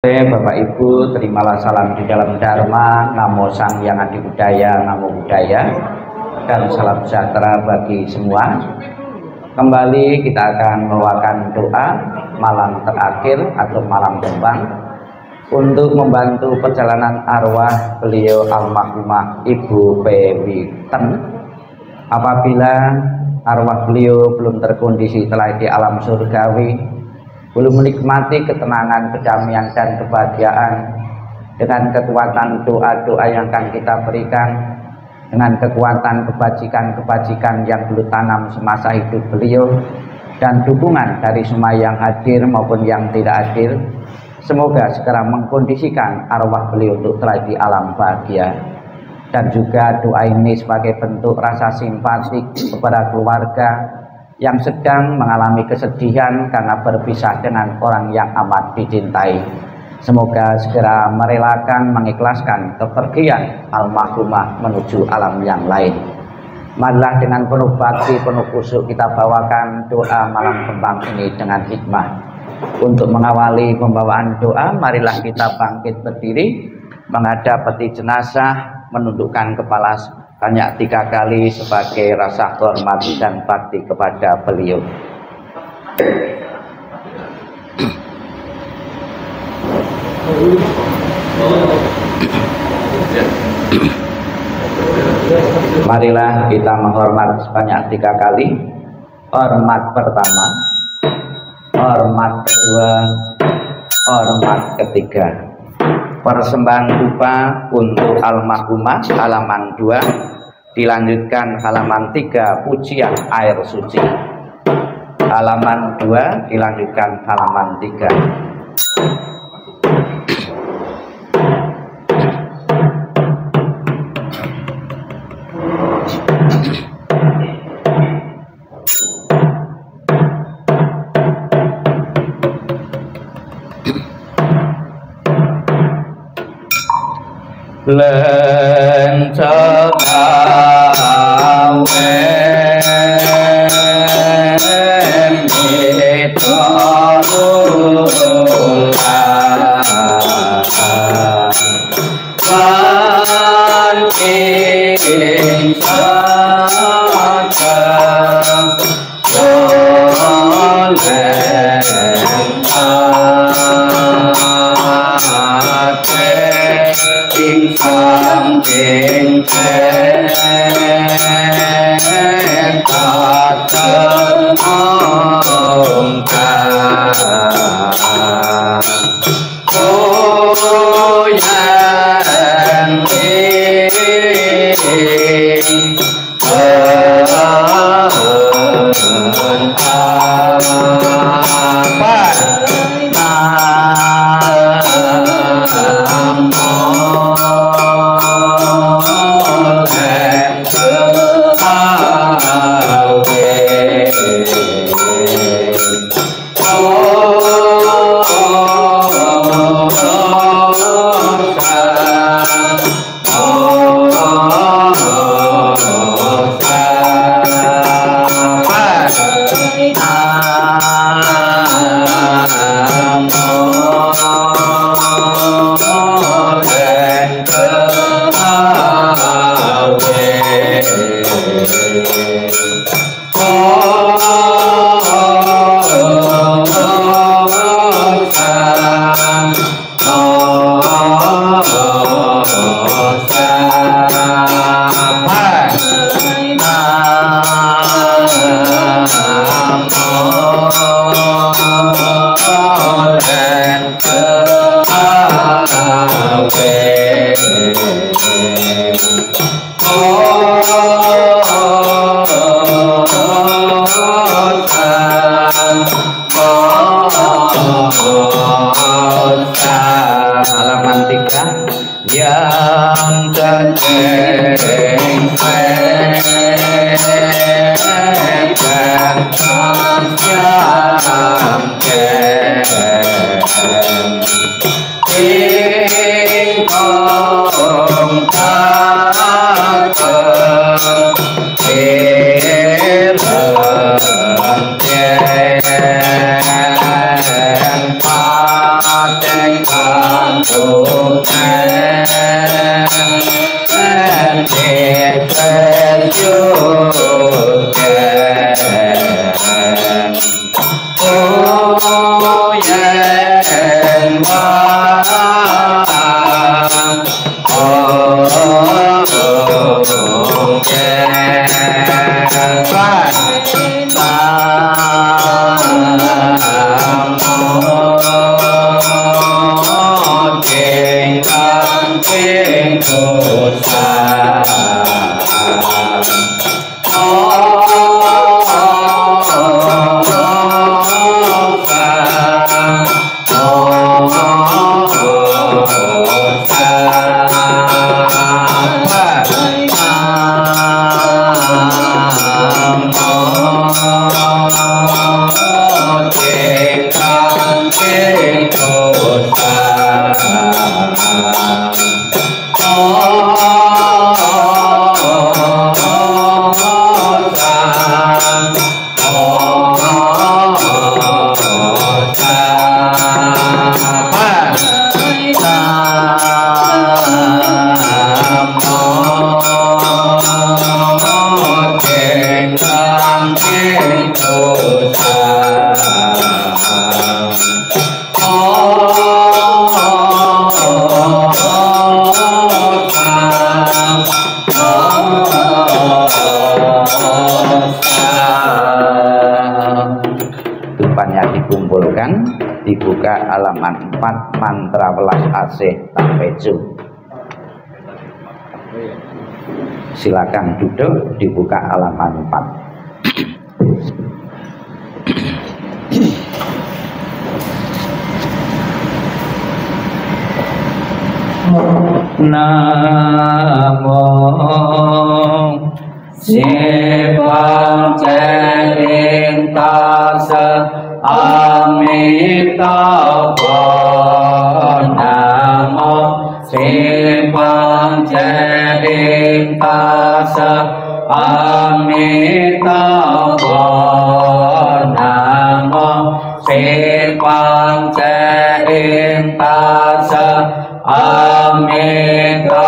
Bapak Ibu, terimalah salam di dalam Dharma, Namo Sang Yang Adi Budaya, Namo Buddhaya, dan salam sejahtera bagi semua. Kembali kita akan melakukan doa malam terakhir atau malam kembang untuk membantu perjalanan arwah beliau almarhumah Ibu Pewiten. Apabila arwah beliau belum terkondisi telah di alam surgawi, belum menikmati ketenangan, kedamaian, dan kebahagiaan dengan kekuatan doa-doa yang akan kita berikan, dengan kekuatan kebajikan-kebajikan yang dulu tanam semasa hidup beliau, dan dukungan dari semua yang hadir maupun yang tidak hadir, semoga segera mengkondisikan arwah beliau untuk telah di alam bahagia. Dan juga doa ini sebagai bentuk rasa simpatik kepada keluarga yang sedang mengalami kesedihan karena berpisah dengan orang yang amat dicintai. Semoga segera merelakan, mengikhlaskan kepergian almarhumah menuju alam yang lain. Marilah dengan penuh bakti, penuh khusyuk kita bawakan doa malam kembang ini dengan hikmah. Untuk mengawali pembawaan doa, marilah kita bangkit berdiri, menghadap peti jenazah, menundukkan kepala banyak 3 kali sebagai rasa hormat dan bakti kepada beliau. Marilah kita menghormat sebanyak 3 kali. Hormat pertama, hormat kedua, hormat ketiga. Persembahan dupa untuk almarhumah halaman 2, dilanjutkan halaman 3 pujian air suci. Halaman 2 dilanjutkan halaman 3. Lencong awen Thank you. Dibuka halaman 4 mantra welas asih Tampeju. Silakan duduk, dibuka halaman 4. Namo Sipang Celing Tasa Amitabha Namo Sipang Celing Tasa Amitabha Namo Sipang Celing Tasa Amitabha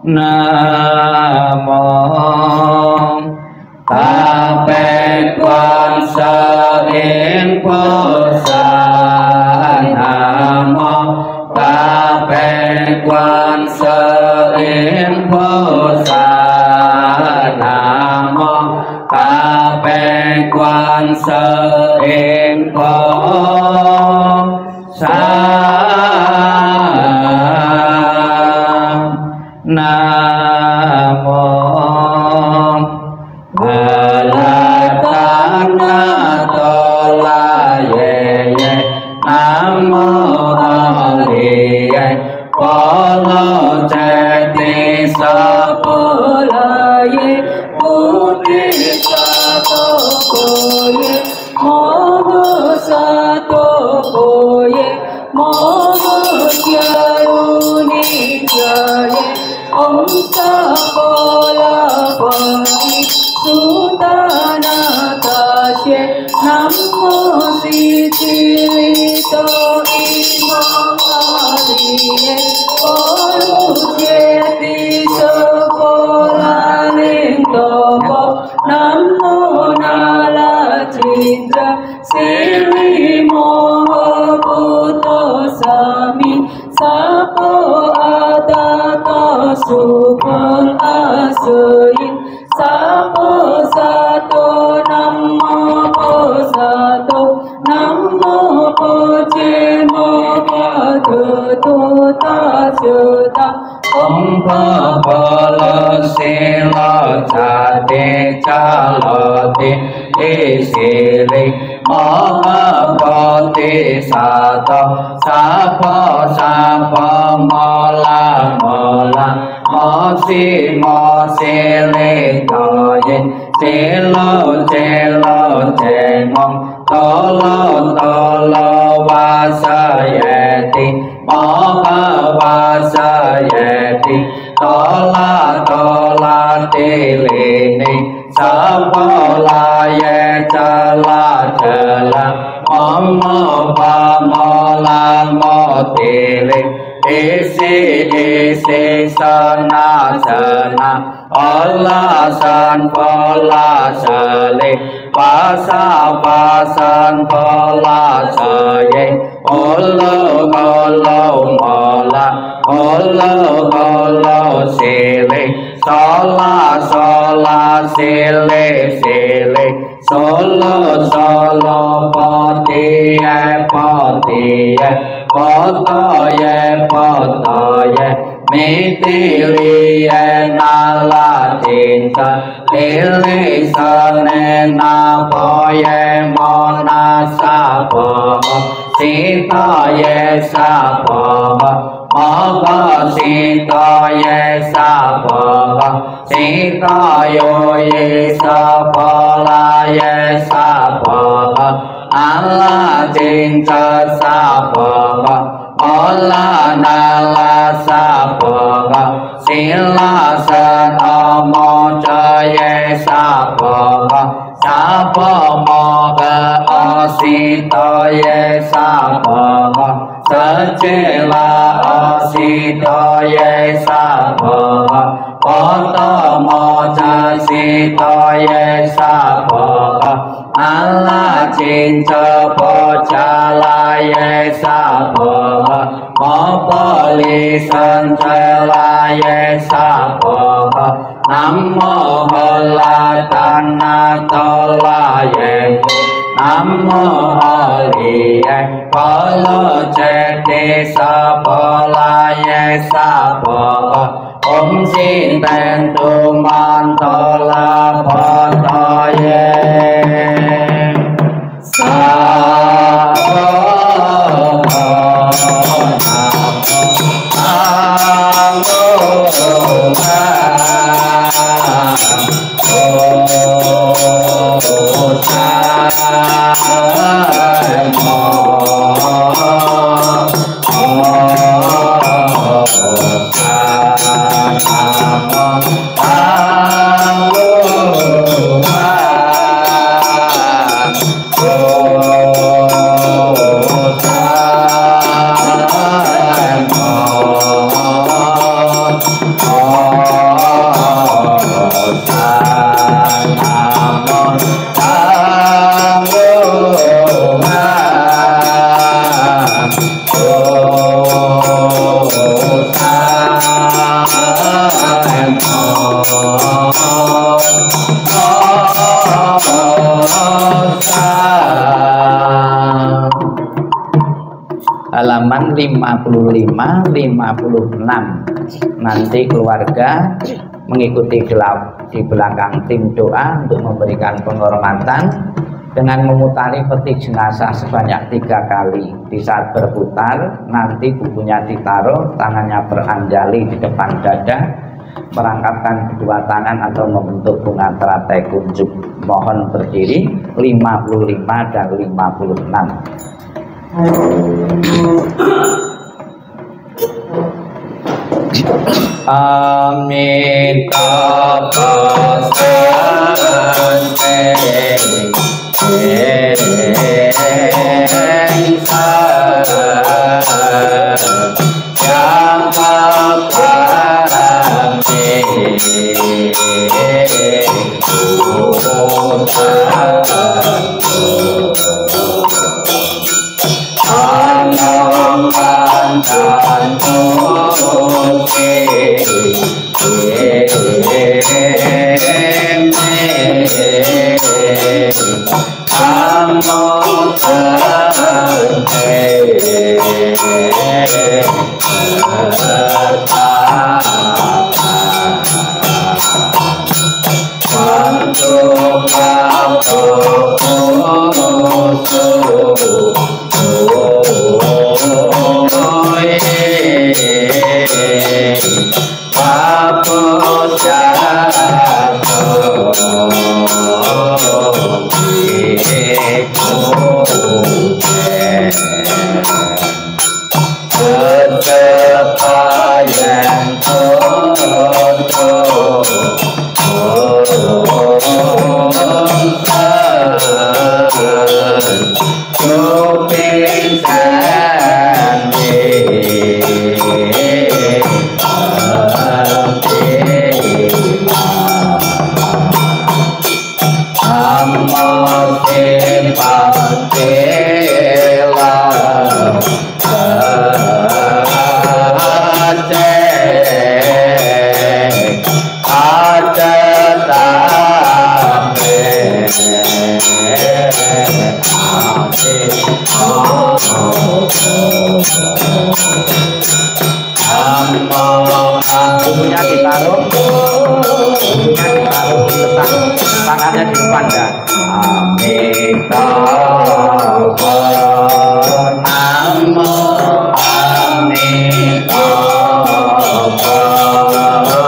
Namo Tapet Kuasa Ing Pusan Namo Tapet Kuasa Ing Pusan Namo Tapet Kuasa Ing Pusan Namo Balatana Tolaye Namo Aliye Polo Jati Sapolaye Putri Satokoye Moho Satokoye Moho Jayuni Jaye Om Sabola Bani Sudana Tasye Namo Sitilito Imam Aliye Olujeti Sekolah Lintopo Namo Nala Citra Siri Moho Puto Sami Sapo Adata Supul Asuyin Sapo Sato Namo Sato Namo Pojemo Padutu Tasuta Om Pabala Sila Jati Jalati Isili Mahapati Sato Sapa Sapa Mola Mola Mosi Mosi Litoyin Cilo Cilo Cengong Tolo Tolo Wasayeti Moha Wasayeti Tola Tola Tilini Sapolaya jala-jala Momo pamolang motile Isi sana-sana Olasan pola sale Pasa-pasan pola saye Olo-olo mola Olo-olo sile Sola-sola sile-sile Solo-solo potiye-potiye Potoye-potoye Mitiliye nala cinta Tilisane napoye mona sapo Sitoye sapo Moga sitoye sapo Sitoye sapo laye sapo Allah cinta sapo Ola nala sapo Sila senomo jaya sapo Sapo moga ositoye sapo Secela ositoye sapo Poto moja sitoye sapo Allah cinta pocalaye sapo Mopoli sancalaye sapo Namo holatana tolaye Namo holiye Polo ceti sapolaye sapo Om sinten tumantola potoye Halaman 55-56. Nanti keluarga mengikuti di belakang tim doa untuk memberikan penghormatan dengan memutari peti jenazah sebanyak 3 kali. Di saat berputar nanti bukunya ditaruh, tangannya beranjali di depan dada, merangkapkan kedua tangan atau membentuk bunga teratai kuncup. Mohon berdiri. 55 dan 56. Amita pasante yang Oh Bukunya ditaruh diletak tangannya di depan ya. Amitabha Namo Amitabha Namo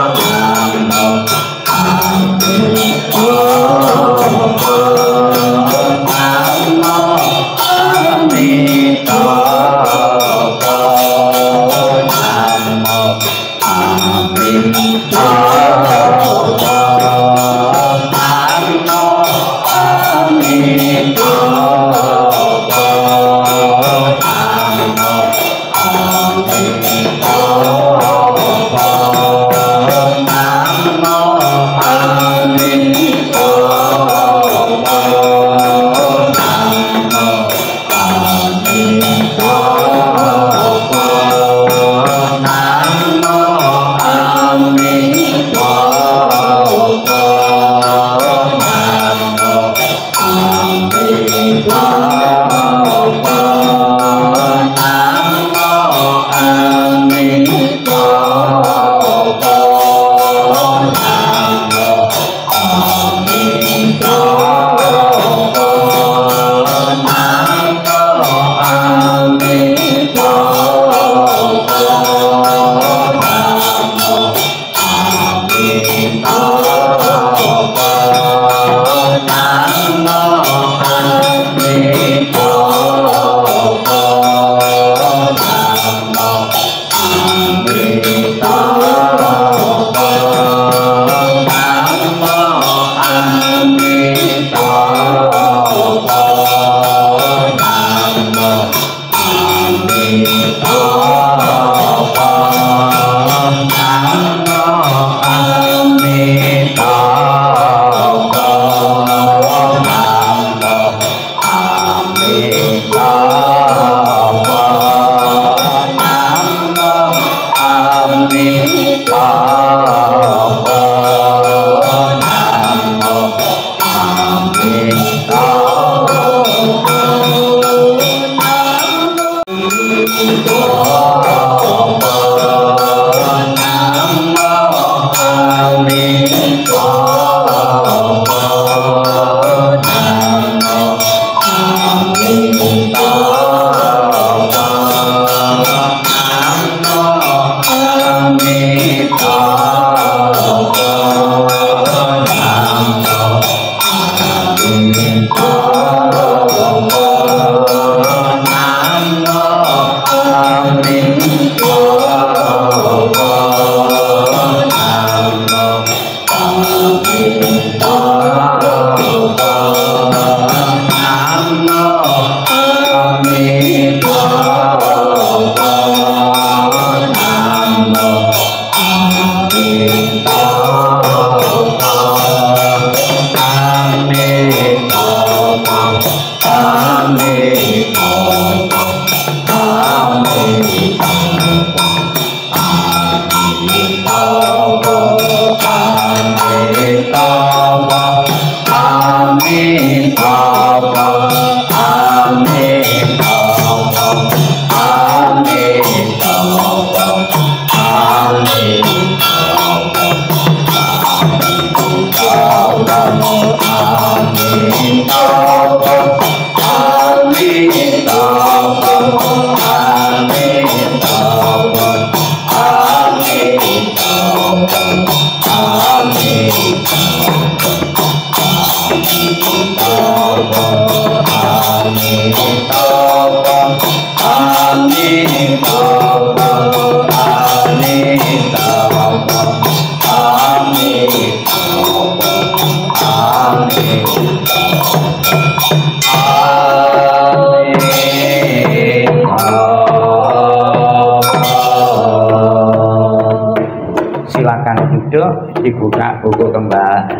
Silakan duduk, dibuka buku kembali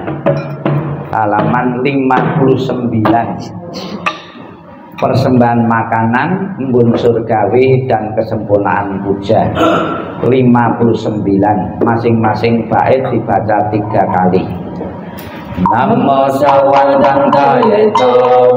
halaman 59. Persembahan makanan embun surgawi dan kesempurnaan puja 59. Masing-masing bait dibaca 3 kali. Namo Sawandantaya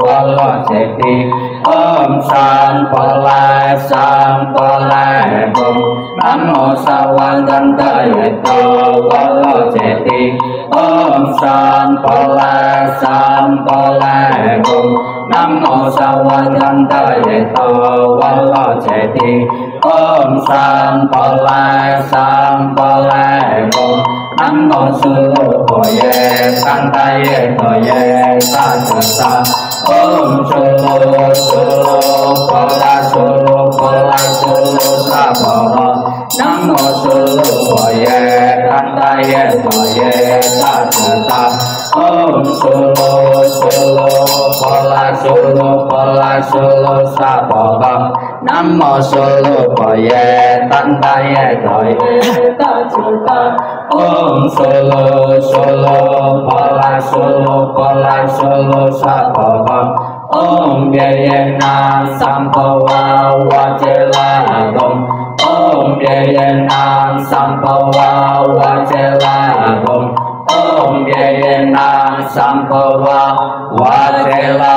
Wala Jeti Om Sampolai Sampolai Om Namo Sawandantaya Wala Jeti Om Sampolai Sampolai Om Namo Sawandantaya Wala Jeti Om Sampolai Sampolai Om Namo Suluboye Santaye Toye Sajasa Om Sulu Sulu Pola Sulu Pola Sulu Sabara Namo Suluboye Santaye Toye Sajasa Om Sulu Sulu Pola Sulu Pola Sulu Sabara Namo Suluboye Santaye Toye Sajasa Om Sulu Sulu Pola Sulu Pola Sulu Sabara Om Yayena Sampawa Wajelagom Om Yayena Sampawa Wajelagom Om Yayena Sampawa Wajelagom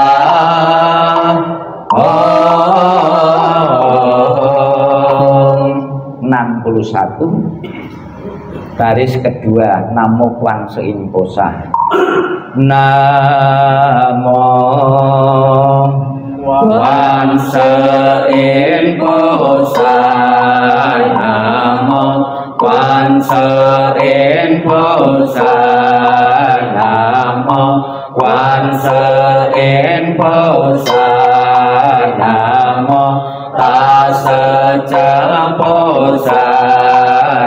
61 baris kedua Namo Kwan Sein Posa Namo Kwan Sein Posa Namo Kwan Sein Posa Namo Kwan Sein Posa Namo Tasa Posa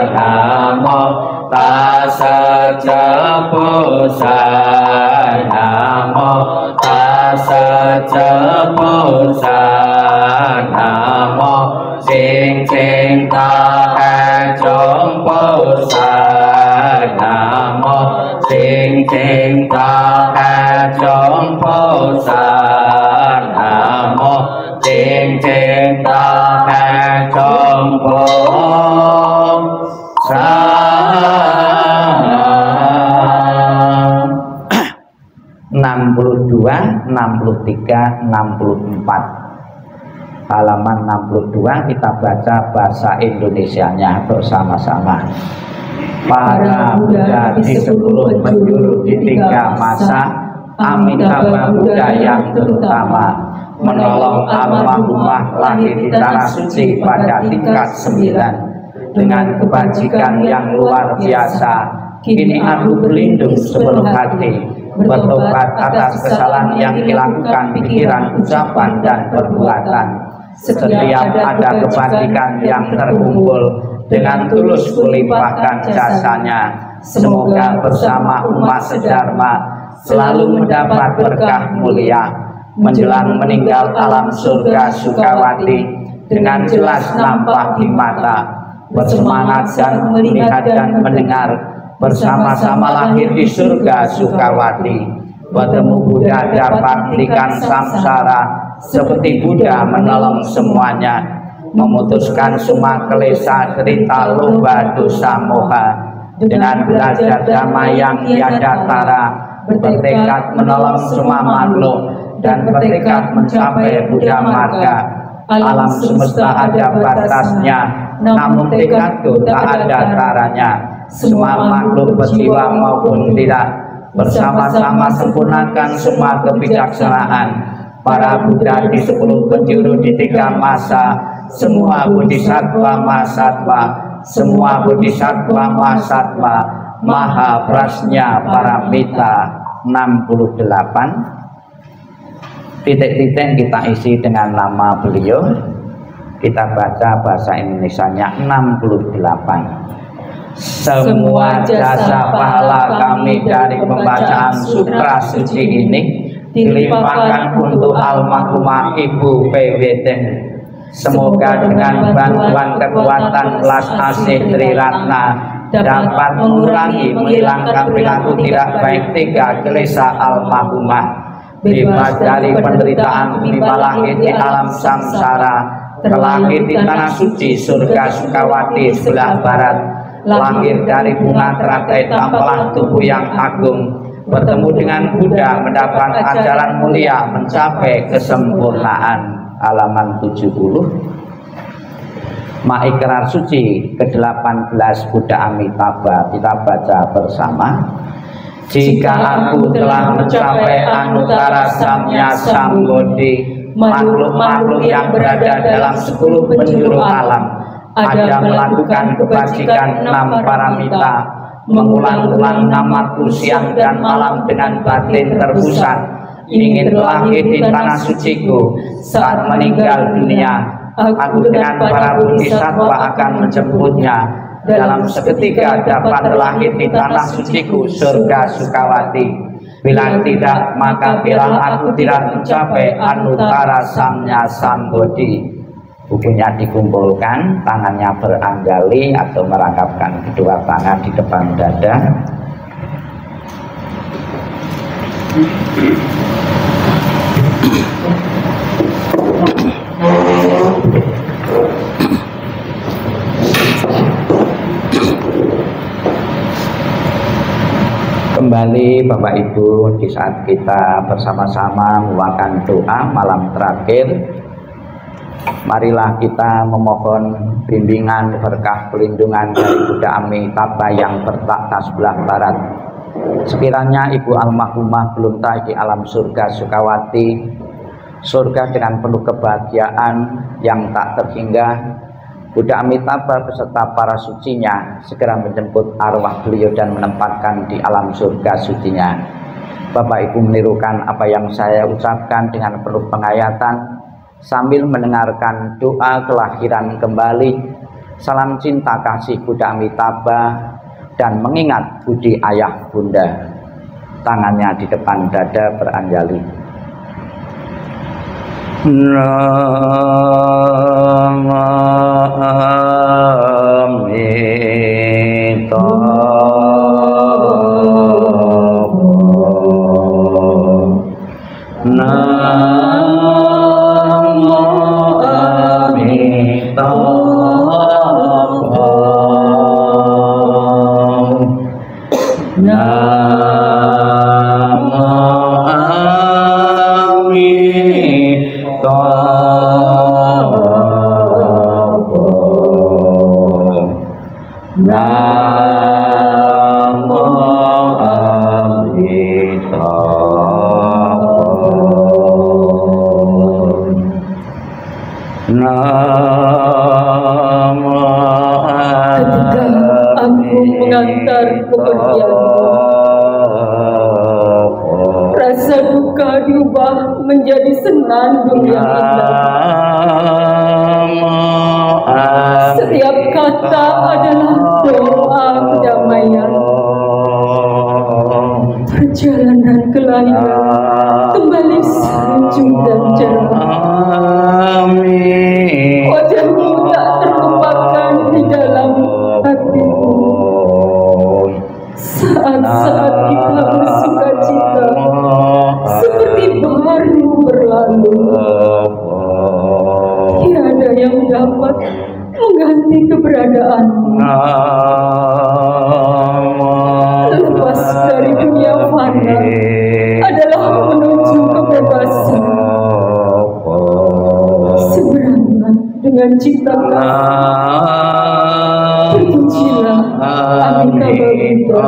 Namo Tasa Posa Namo Tasa Posa Namo Sing Sing Ta Chong Posa Namo Sing Sing Ta Chong Posa Namo Sing Sing Ta Chong Posa 62, 63, 64 halaman 62 kita baca bahasa Indonesianya bersama-sama. Para Buddha di 10 penjuru di 3 masa Amitabha Buddha yang terutama menolong almarhumah lahir di tanah suci pada tingkat 9 dengan kebajikan yang luar biasa. Kini aku berlindung sepenuh hati bertobat atas kesalahan yang dilakukan pikiran, ucapan, dan perbuatan. Setiap ada kebajikan yang terkumpul dengan tulus melimpahkan jasanya, semoga bersama umat sedharma selalu mendapat berkah mulia. Menjelang meninggal alam surga Sukawati dengan jelas nampak di mata, bersemangat dan melihat dan mendengar, bersama-sama lahir di surga Sukawati. Bertemu Buddha dapat hentikan samsara, seperti Buddha menolong semuanya, memutuskan semua kelesa, cerita, lomba, dosa, moha. Dengan belajar dhamma yang tiada tara, bertekad menolong semua makhluk dan bertekad mencapai Buddha marga. Alam semesta ada batasnya, namun tekadku tak ada taranya. Semua makhluk berjiwa maupun tidak, bersama-sama sempurnakan semua kebijaksanaan. Para Buddha di 10 penjuru di 3 masa, semua bodhisattva mahasatva, semua bodhisattva mahasatva, maha prasnya paramita. 68 titik-titik kita isi dengan nama beliau. Kita baca bahasa Indonesianya. 68 semua jasa pahala kami dari pembacaan sutra suci ini dilimpahkan untuk almarhumah Ibu PWT. Semoga dengan bantuan kekuatan belas asih Triratna dapat mengurangi, menghilangkan perilaku tidak baik 3 kelesa almarhumah, bebas dari penderitaan lima lahir di alam samsara, terlahir di tanah suci surga Sukawati sebelah barat, lahir dari bunga teratai tampalah tubuh yang agung, bertemu dengan Buddha, mendapat ajaran mulia, mencapai kesempurnaan. Halaman 70. Maikrar suci ke-18 Buddha Amitabha, kita baca bersama. Jika aku telah mencapai Anuttara Samya Sambodhi, makhluk-makhluk yang berada dalam 10 penjuru alam ada melakukan kebajikan 6 paramita, mengulang-ulang namaku siang dan malam dengan batin terpusat, ingin lahir di tanah suciku. Saat meninggal dunia, aku dengan para bodhisattva akan menjemputnya. Dalam seketika dapat lahir di tanah suciku, surga Sukawati. Bila tidak, maka bilang aku tidak mencapai Anuttara Samya Sambodhi. Bukunya dikumpulkan, tangannya beranggali atau merangkapkan kedua tangan di depan dada. Kembali Bapak Ibu, di saat kita bersama-sama mengucapkan doa malam terakhir, marilah kita memohon bimbingan berkah pelindungan dari Buddha Amitabha yang bertakhta sebelah barat. Sekiranya Ibu almarhumah belum tahu di alam surga Sukawati, surga dengan penuh kebahagiaan yang tak terhingga, Buddha Amitabha beserta para sucinya segera menjemput arwah beliau dan menempatkan di alam surga sucinya. Bapak Ibu menirukan apa yang saya ucapkan dengan penuh penghayatan sambil mendengarkan doa kelahiran kembali, salam cinta kasih Buddha Amitabha, dan mengingat budi ayah bunda. Tangannya di depan dada beranjali. Nama rasa duka diubah menjadi senandung yang indah. Setiap kata adalah doa kedamaian. Perjalanan kelahiran kembali sejuk dan cerah. Wajahmu tak terlupakan di dalam hatiku. Saat-saat kita bersuka cita seperti baru berlalu. Tiada yang dapat mengganti keberadaanmu. Lepas dari dunia fana adalah menuju kebebasan. Seberanglah dengan cinta kasih. Terpujilah Amitabha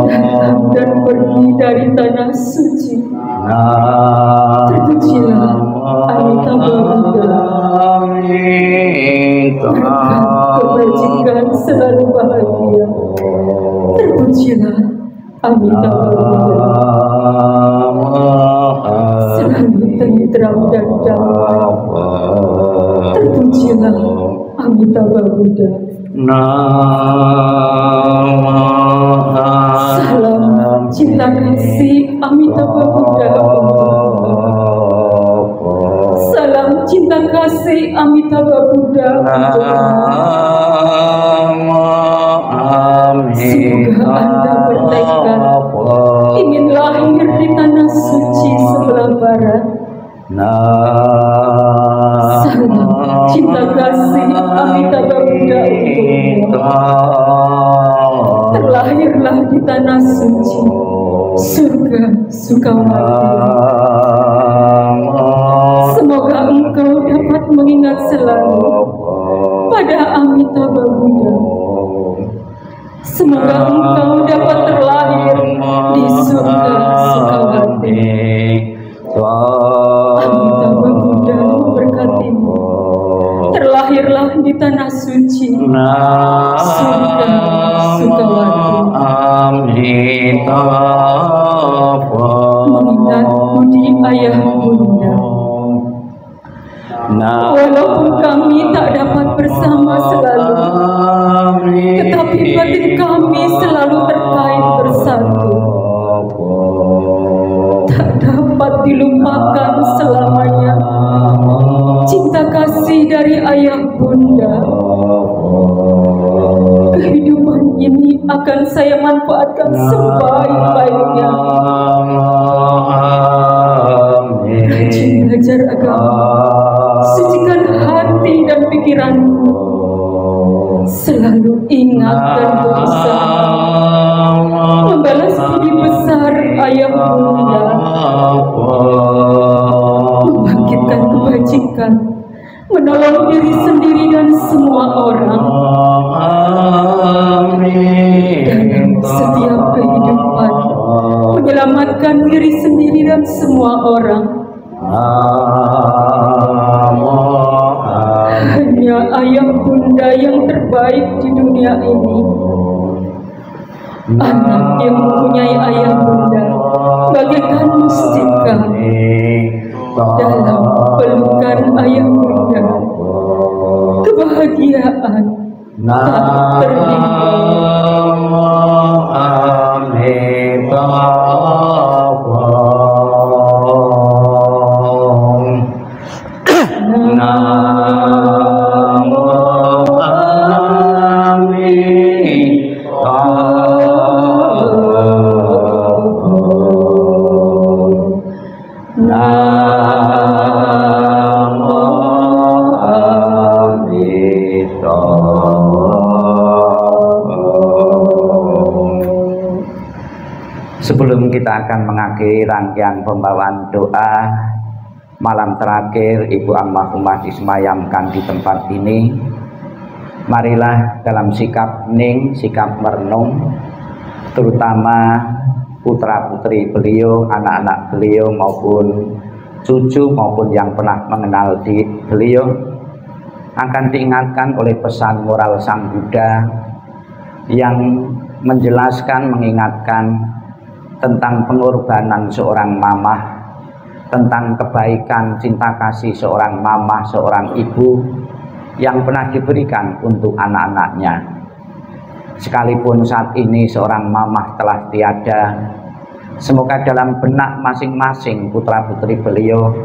datang dan pergi dari tanah suci. Terpujilah Amitabha berkat kebajikan selalu bahagia. Terpujilah Amitabha selalu tentram dan damai. Terpujilah Amitabha Buddha. Salam cinta kasih Amitabha Buddha. Salam cinta kasih Amitabha Buddha. Semoga Anda bertekad ingin lahir di tanah suci sebelah barat. Salam cinta kasih Amitabha Buddha untukmu. Terlahirlah tanah suci, surga Sukawati. Semoga engkau dapat mengingat selalu pada Amitabha Buddha. Semoga engkau dapat terlahir di surga Sukawati. Amitabha Buddha memberkatimu. Terlahirlah di tanah suci, surga Sukawati. Mengingat budi ayah bunda. Walaupun kami tak dapat bersama selalu, tetapi batin kami selalu terkait bersatu. Tak dapat dilupakan selamanya cinta kasih dari ayah bunda. Kehidupan ini akan saya manfaatkan sebaik-baiknya. Rajin belajar agama, sucikan hati dan pikiranmu. Selalu ingat dan berusaha membalas budi besar ayah bunda, membangkitkan kebajikan, menolong diri sendiri dan semua orang. Dalam setiap kehidupan, menyelamatkan diri sendiri dan semua orang. Hanya ayah bunda yang terbaik di dunia ini. Anak yang mempunyai ayah bunda bagaikan mustika. Dalam pelukan ayah bunda, kebahagiaan tak terhingga. Sebelum kita akan mengakhiri rangkaian pembawaan doa malam terakhir Ibu almarhumah disemayamkan di tempat ini, marilah dalam sikap hening, sikap merenung, terutama putra-putri beliau, anak-anak beliau maupun cucu maupun yang pernah mengenal di beliau, akan diingatkan oleh pesan moral Sang Buddha yang menjelaskan, mengingatkan tentang pengorbanan seorang mamah, tentang kebaikan cinta kasih seorang mamah, seorang ibu yang pernah diberikan untuk anak-anaknya. Sekalipun saat ini seorang mamah telah tiada, semoga dalam benak masing-masing putra-putri beliau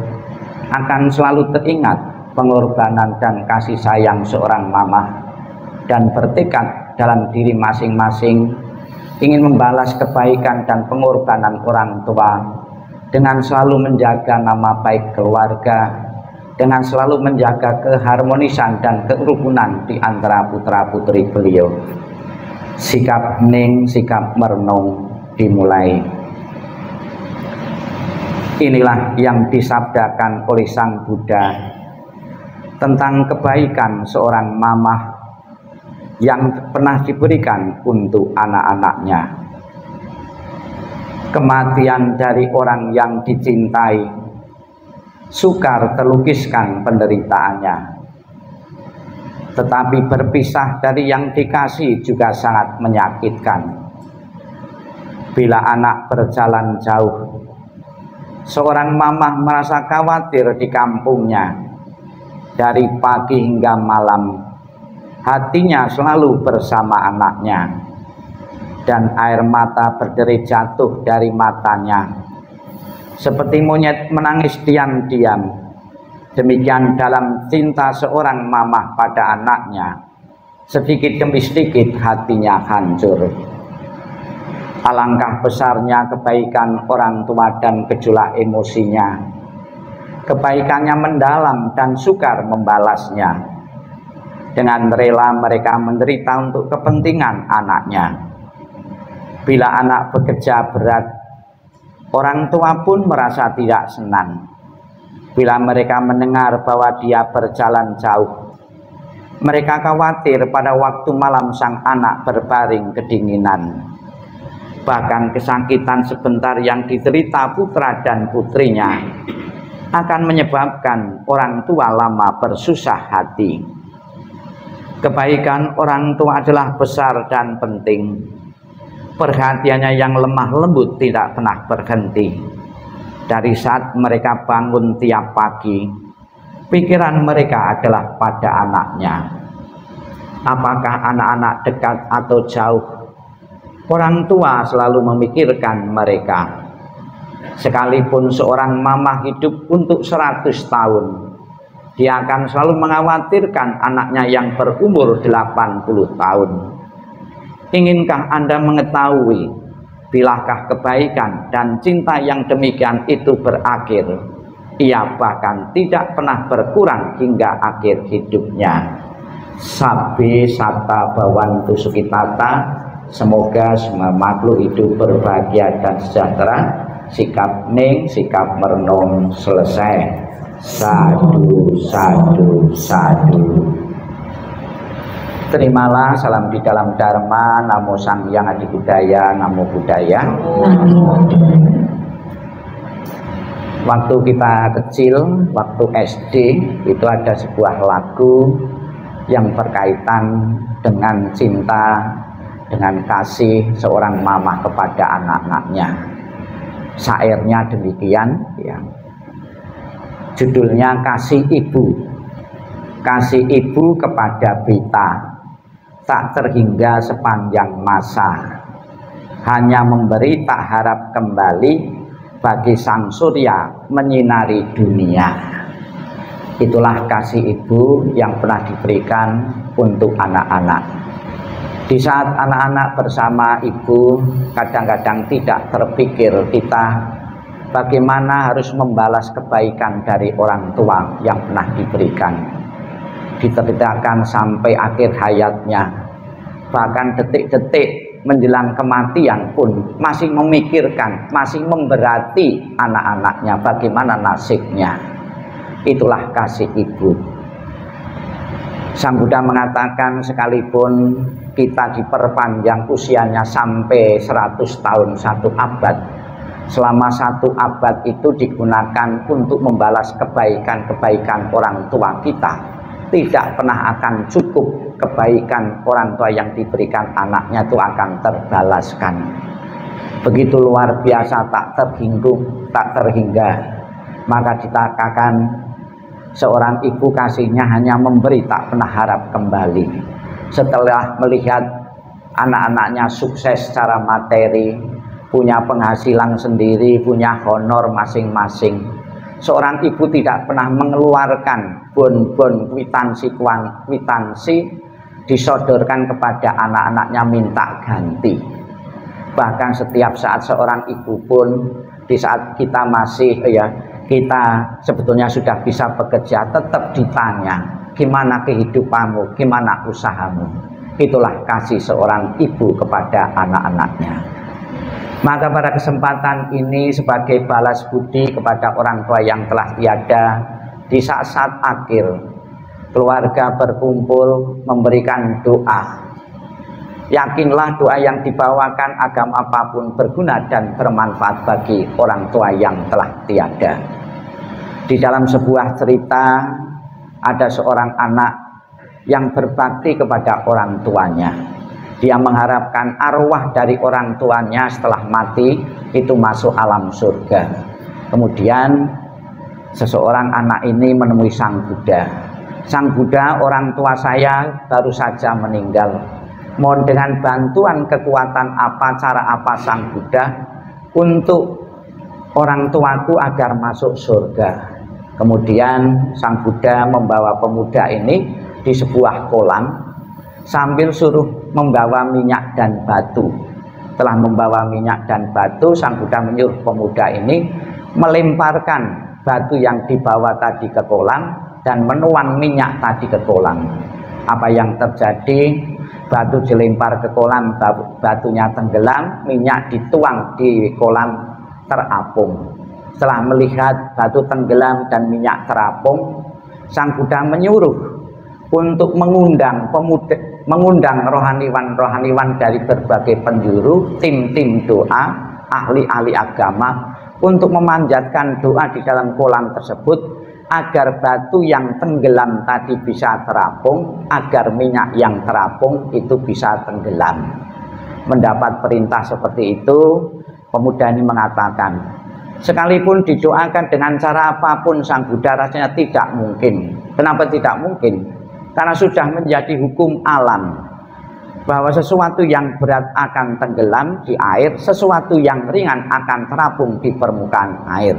akan selalu teringat pengorbanan dan kasih sayang seorang mamah, dan bertekad dalam diri masing-masing ingin membalas kebaikan dan pengorbanan orang tua dengan selalu menjaga nama baik keluarga, dengan selalu menjaga keharmonisan dan kerukunan di antara putra-putri beliau. Sikap hening, sikap merenung dimulai. Inilah yang disabdakan oleh Sang Buddha tentang kebaikan seorang mamah yang pernah diberikan untuk anak-anaknya. Kematian dari orang yang dicintai sukar terlukiskan penderitaannya, tetapi berpisah dari yang dikasih juga sangat menyakitkan. Bila anak berjalan jauh, seorang mamah merasa khawatir di kampungnya. Dari pagi hingga malam, hatinya selalu bersama anaknya, dan air mata berderi jatuh dari matanya seperti monyet menangis diam-diam. Demikian dalam cinta seorang mamah pada anaknya, sedikit demi sedikit hatinya hancur. Alangkah besarnya kebaikan orang tua dan gejolak emosinya. Kebaikannya mendalam dan sukar membalasnya. Dengan rela mereka menderita untuk kepentingan anaknya. Bila anak bekerja berat, orang tua pun merasa tidak senang. Bila mereka mendengar bahwa dia berjalan jauh, mereka khawatir pada waktu malam sang anak berbaring kedinginan. Bahkan kesakitan sebentar yang diderita putra dan putrinya akan menyebabkan orang tua lama bersusah hati. Kebaikan orang tua adalah besar dan penting. Perhatiannya yang lemah lembut tidak pernah berhenti. Dari saat mereka bangun tiap pagi, pikiran mereka adalah pada anaknya. Apakah anak-anak dekat atau jauh, orang tua selalu memikirkan mereka. Sekalipun seorang mama hidup untuk 100 tahun, dia akan selalu mengkhawatirkan anaknya yang berumur 80 tahun. Inginkah Anda mengetahui bilakah kebaikan dan cinta yang demikian itu berakhir? Ia bahkan tidak pernah berkurang hingga akhir hidupnya. Sabbi sata bawantu sukitata. Semoga semua makhluk hidup berbahagia dan sejahtera. Sikap ning, sikap merenung selesai. Sadu, sadu, sadu. Terimalah salam di dalam Dharma, Namo Sang Hyang Adi Budaya, Namo Buddhaya. Waktu kita kecil, waktu SD, itu ada sebuah lagu yang berkaitan dengan cinta, dengan kasih seorang mama kepada anak-anaknya. Syairnya demikian, ya. Judulnya Kasih Ibu. Kasih ibu kepada Bita tak terhingga sepanjang masa, hanya memberi tak harap kembali, bagi sang surya menyinari dunia. Itulah kasih ibu yang pernah diberikan untuk anak-anak. Di saat anak-anak bersama ibu, kadang-kadang tidak terpikir kita bagaimana harus membalas kebaikan dari orang tua yang pernah diberikan. Diceritakan sampai akhir hayatnya, bahkan detik-detik menjelang kematian pun masih memikirkan, masih memberati anak-anaknya bagaimana nasibnya. Itulah kasih ibu. Sang Buddha mengatakan sekalipun kita diperpanjang usianya sampai 100 tahun, 1 abad, selama 1 abad itu digunakan untuk membalas kebaikan-kebaikan orang tua kita, tidak pernah akan cukup. Kebaikan orang tua yang diberikan anaknya itu akan terbalaskan. Begitu luar biasa, tak terhingga. Maka dikatakan seorang ibu kasihnya hanya memberi, tak pernah harap kembali. Setelah melihat anak-anaknya sukses secara materi, punya penghasilan sendiri, punya honor masing-masing, seorang ibu tidak pernah mengeluarkan bon-bon kwitansi disodorkan kepada anak-anaknya minta ganti. Bahkan setiap saat seorang ibu pun, di saat kita masih kita sebetulnya sudah bisa bekerja, tetap ditanya gimana kehidupanmu, gimana usahamu. Itulah kasih seorang ibu kepada anak-anaknya. Maka pada kesempatan ini sebagai balas budi kepada orang tua yang telah tiada, di saat-saat akhir keluarga berkumpul memberikan doa. Yakinlah doa yang dibawakan agama apapun berguna dan bermanfaat bagi orang tua yang telah tiada. Di dalam sebuah cerita ada seorang anak yang berbakti kepada orang tuanya. Dia mengharapkan arwah dari orang tuanya setelah mati itu masuk alam surga. Kemudian seseorang anak ini menemui Sang Buddha. Sang Buddha, orang tua saya baru saja meninggal. Mohon dengan bantuan kekuatan apa, cara apa Sang Buddha untuk orang tuaku agar masuk surga. Kemudian Sang Buddha membawa pemuda ini di sebuah kolam sambil suruh membawa minyak dan batu. Setelah membawa minyak dan batu, Sang Buddha menyuruh pemuda ini melemparkan batu yang dibawa tadi ke kolam dan menuang minyak tadi ke kolam. Apa yang terjadi? batu dilempar ke kolam, batunya tenggelam, minyak dituang di kolam, terapung. Setelah melihat batu tenggelam dan minyak terapung, Sang Buddha menyuruh untuk mengundang rohaniwan dari berbagai penjuru, tim-tim doa, ahli-ahli agama, untuk memanjatkan doa di dalam kolam tersebut agar batu yang tenggelam tadi bisa terapung, agar minyak yang terapung itu bisa tenggelam. Mendapat perintah seperti itu, pemuda ini mengatakan, sekalipun didoakan dengan cara apapun Sang Buddha rasanya tidak mungkin. Kenapa tidak mungkin? Karena sudah menjadi hukum alam bahwa sesuatu yang berat akan tenggelam di air, sesuatu yang ringan akan terapung di permukaan air.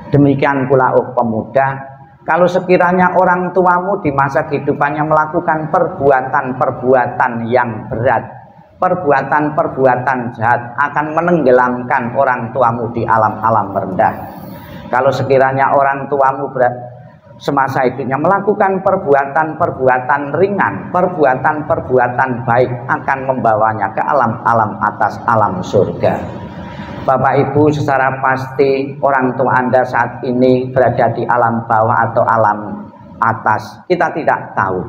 Demikian pula pemuda, kalau sekiranya orang tuamu di masa kehidupannya melakukan perbuatan-perbuatan yang berat, perbuatan-perbuatan jahat, akan menenggelamkan orang tuamu di alam-alam rendah. Kalau sekiranya orang tuamu semasa hidupnya melakukan perbuatan-perbuatan ringan, perbuatan-perbuatan baik, akan membawanya ke alam-alam atas, alam surga. Bapak Ibu, secara pasti orang tua Anda saat ini berada di alam bawah atau alam atas. Kita tidak tahu.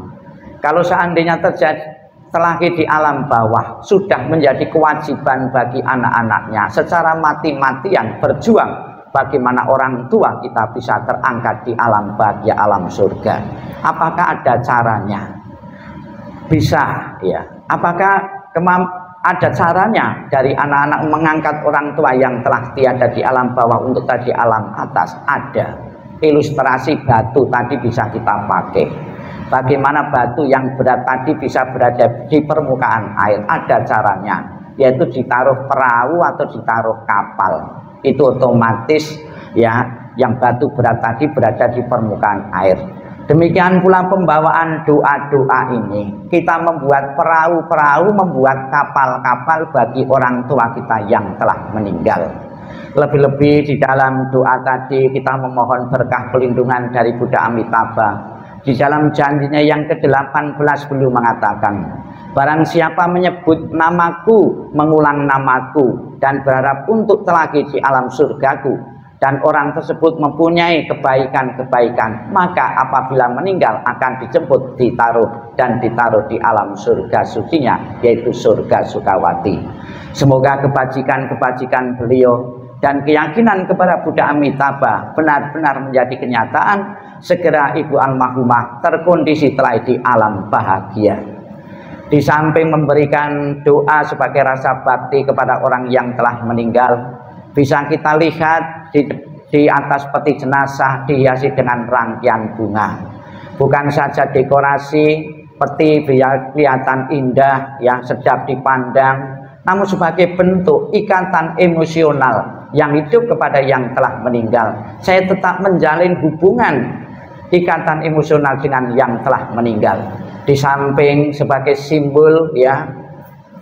Kalau seandainya terjadi terlahir di alam bawah, sudah menjadi kewajiban bagi anak-anaknya secara mati-matian berjuang bagaimana orang tua kita bisa terangkat di alam bahagia, alam surga. Apakah ada caranya? Bisa, ya. Apakah ada caranya dari anak-anak mengangkat orang tua yang telah tiada di alam bawah untuk tadi alam atas? Ada. Ilustrasi batu tadi bisa kita pakai. Bagaimana batu yang berat tadi bisa berada di permukaan air? Ada caranya, yaitu ditaruh perahu atau ditaruh kapal. Itu otomatis, ya, yang batu berat tadi berada di permukaan air. Demikian pula pembawaan doa-doa ini. Kita membuat perahu-perahu, membuat kapal-kapal bagi orang tua kita yang telah meninggal. Lebih-lebih di dalam doa tadi kita memohon berkah pelindungan dari Buddha Amitabha. Di dalam janjinya yang ke-18 beliau mengatakan, barang siapa menyebut namaku, mengulang namaku, dan berharap untuk telagi di alam surgaku, dan orang tersebut mempunyai kebaikan-kebaikan, maka apabila meninggal akan dijemput, ditaruh di alam surga sucinya, yaitu surga Sukawati. Semoga kebajikan-kebajikan beliau dan keyakinan kepada Buddha Amitabha benar-benar menjadi kenyataan. Segera ibu almarhumah terkondisi telah di alam bahagia. Di samping memberikan doa sebagai rasa bakti kepada orang yang telah meninggal, bisa kita lihat di atas peti jenazah dihiasi dengan rangkaian bunga. Bukan saja dekorasi peti biar kelihatan indah, yang sedap dipandang, namun sebagai bentuk ikatan emosional yang hidup kepada yang telah meninggal. Saya tetap menjalin hubungan ikatan emosional dengan yang telah meninggal. Di samping sebagai simbol, ya,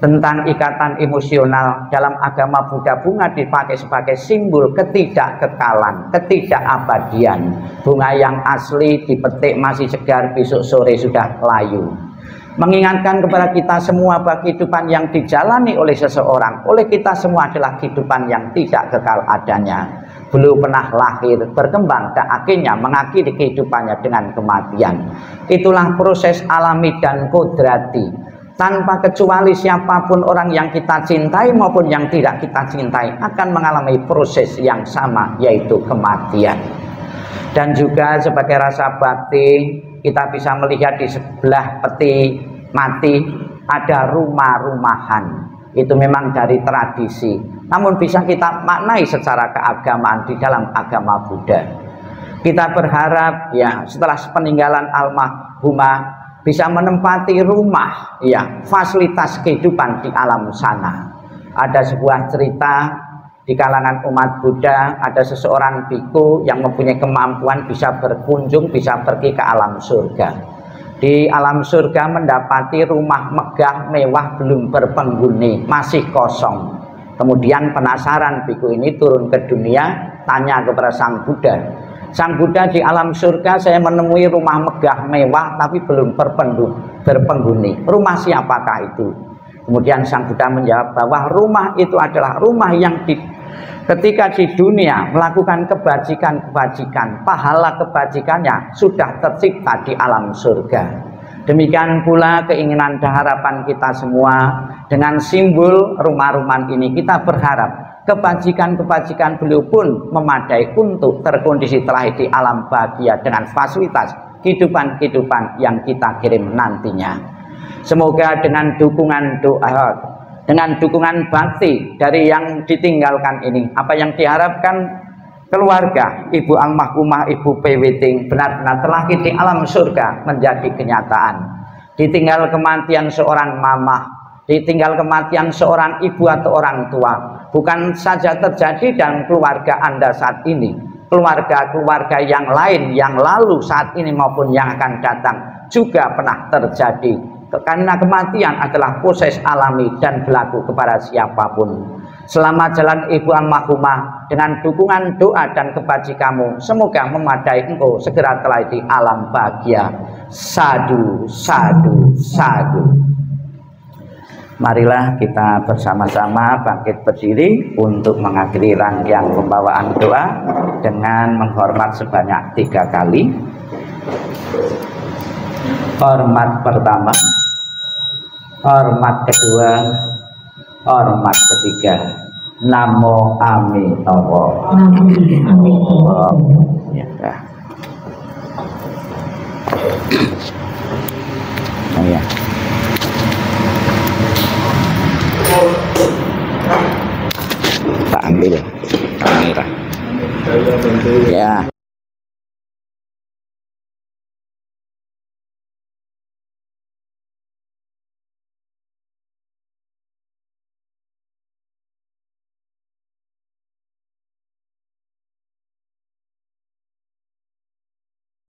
tentang ikatan emosional, dalam agama Buddha bunga dipakai sebagai simbol ketidakkekalan, ketidakabadian. Bunga yang asli dipetik masih segar, besok sore sudah layu. Mengingatkan kepada kita semua bahwa kehidupan yang dijalani oleh seseorang, oleh kita semua adalah kehidupan yang tidak kekal adanya. Belum pernah lahir, berkembang, dan akhirnya mengakhiri kehidupannya dengan kematian. Itulah proses alami dan kodrati. Tanpa kecuali siapapun orang yang kita cintai maupun yang tidak kita cintai akan mengalami proses yang sama, yaitu kematian. Dan juga sebagai rasa bakti, kita bisa melihat di sebelah peti mati ada rumah-rumahan. Itu memang dari tradisi, namun bisa kita maknai secara keagamaan di dalam agama Buddha. Kita berharap, ya, setelah peninggalan almarhumah bisa menempati rumah, ya, fasilitas kehidupan di alam sana. Ada sebuah cerita di kalangan umat Buddha, ada seseorang biku yang mempunyai kemampuan bisa berkunjung, bisa pergi ke alam surga. Di alam surga mendapati rumah megah mewah belum berpenghuni, masih kosong. Kemudian penasaran biku ini turun ke dunia, tanya kepada Sang Buddha, Sang Buddha di alam surga saya menemui rumah megah mewah tapi belum berpenghuni. Rumah siapakah itu? Kemudian Sang Buddha menjawab bahwa rumah itu adalah rumah yang ketika di dunia melakukan kebajikan-kebajikan, pahala kebajikannya sudah tercipta di alam surga. Demikian pula keinginan dan harapan kita semua dengan simbol rumah-rumah ini, kita berharap kebajikan-kebajikan beliau pun memadai untuk terkondisi terakhir di alam bahagia dengan fasilitas kehidupan-kehidupan yang kita kirim nantinya. Semoga dengan dukungan doa, dengan dukungan bakti dari yang ditinggalkan ini, apa yang diharapkan keluarga Ibu Almarhumah Ibu PWT benar-benar terlahir di alam surga menjadi kenyataan. Ditinggal kematian seorang mamah, ditinggal kematian seorang ibu atau orang tua, bukan saja terjadi dalam keluarga Anda saat ini, keluarga-keluarga yang lain yang lalu saat ini maupun yang akan datang juga pernah terjadi. Karena kematian adalah proses alami dan berlaku kepada siapapun. Selamat jalan Ibu Almarhumah, dengan dukungan doa dan kebajikanmu semoga memadai engkau segera terlahir di alam bahagia. Sadu, sadu, sadu. Marilah kita bersama-sama bangkit berdiri untuk mengakhiri rangkaian pembawaan doa dengan menghormat sebanyak 3 kali. Hormat pertama, hormat kedua, hormat ketiga. Namo Amitabha. Ya, ya. Oh, ya. Pak ambil kamera. Ya.